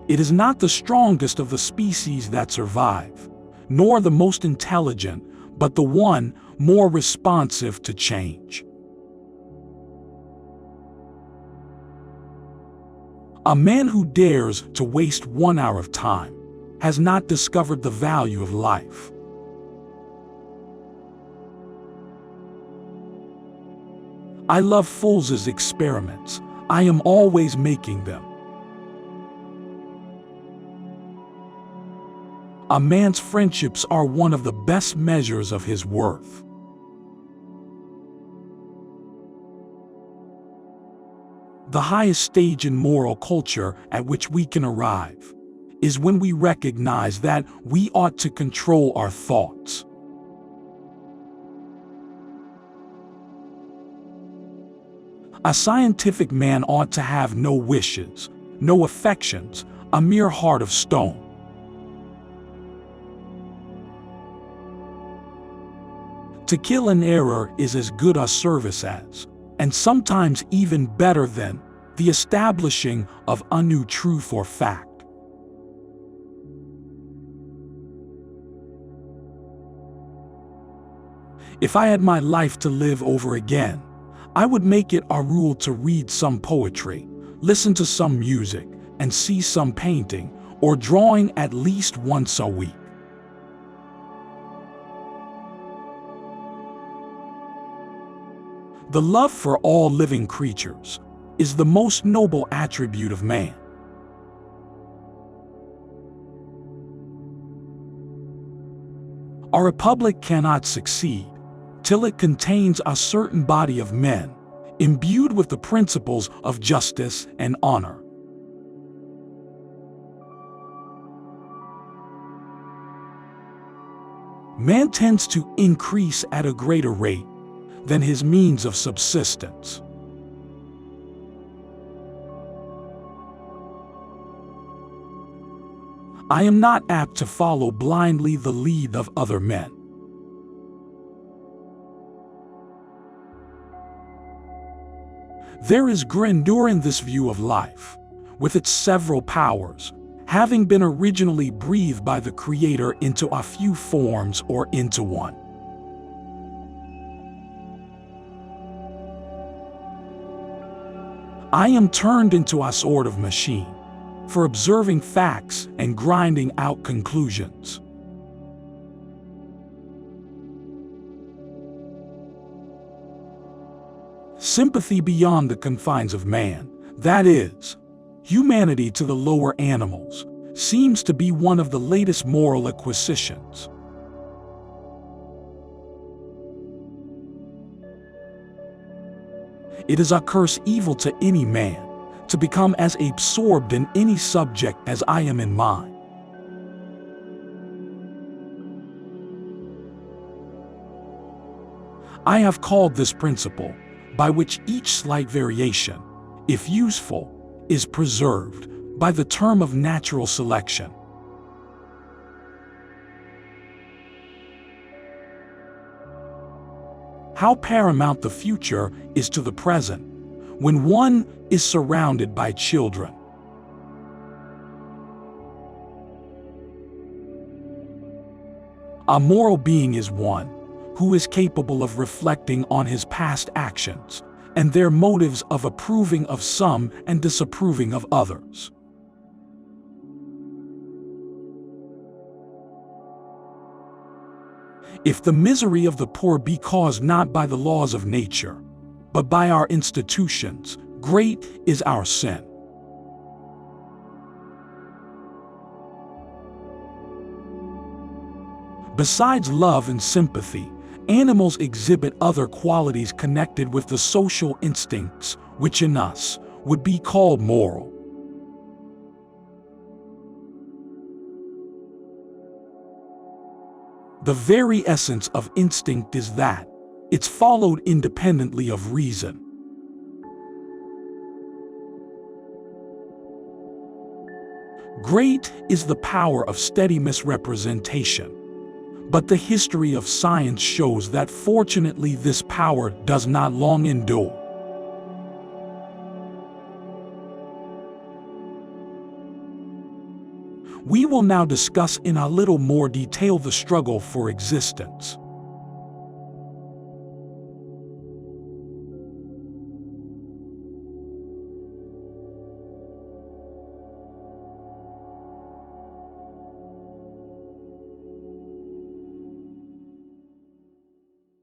It is not the strongest of the species that survive, nor the most intelligent, but the one more responsive to change. A man who dares to waste 1 hour of time has not discovered the value of life. I love Fools' experiments. I am always making them. A man's friendships are one of the best measures of his worth. The highest stage in moral culture at which we can arrive is when we recognize that we ought to control our thoughts. A scientific man ought to have no wishes, no affections, a mere heart of stone. To kill an error is as good a service as, and sometimes even better than, the establishing of a new truth or fact. If I had my life to live over again, I would make it a rule to read some poetry, listen to some music, and see some painting or drawing at least once a week. The love for all living creatures is the most noble attribute of man. A republic cannot succeed till it contains a certain body of men imbued with the principles of justice and honor. Man tends to increase at a greater rate than his means of subsistence. I am not apt to follow blindly the lead of other men. There is grandeur in this view of life, with its several powers, having been originally breathed by the Creator into a few forms or into one. I am turned into a sort of machine for observing facts and grinding out conclusions. Sympathy beyond the confines of man, that is, humanity to the lower animals, seems to be one of the latest moral acquisitions. It is a curse evil to any man to become as absorbed in any subject as I am in mine. I have called this principle, by which each slight variation, if useful, is preserved, by the term of natural selection. How paramount the future is to the present, when one is surrounded by children. A moral being is one who is capable of reflecting on his past actions and their motives, of approving of some and disapproving of others. If the misery of the poor be caused not by the laws of nature, but by our institutions, great is our sin. Besides love and sympathy, animals exhibit other qualities connected with the social instincts, which in us would be called moral. The very essence of instinct is that it's followed independently of reason. Great is the power of steady misrepresentation, but the history of science shows that fortunately this power does not long endure. We will now discuss in a little more detail the struggle for existence.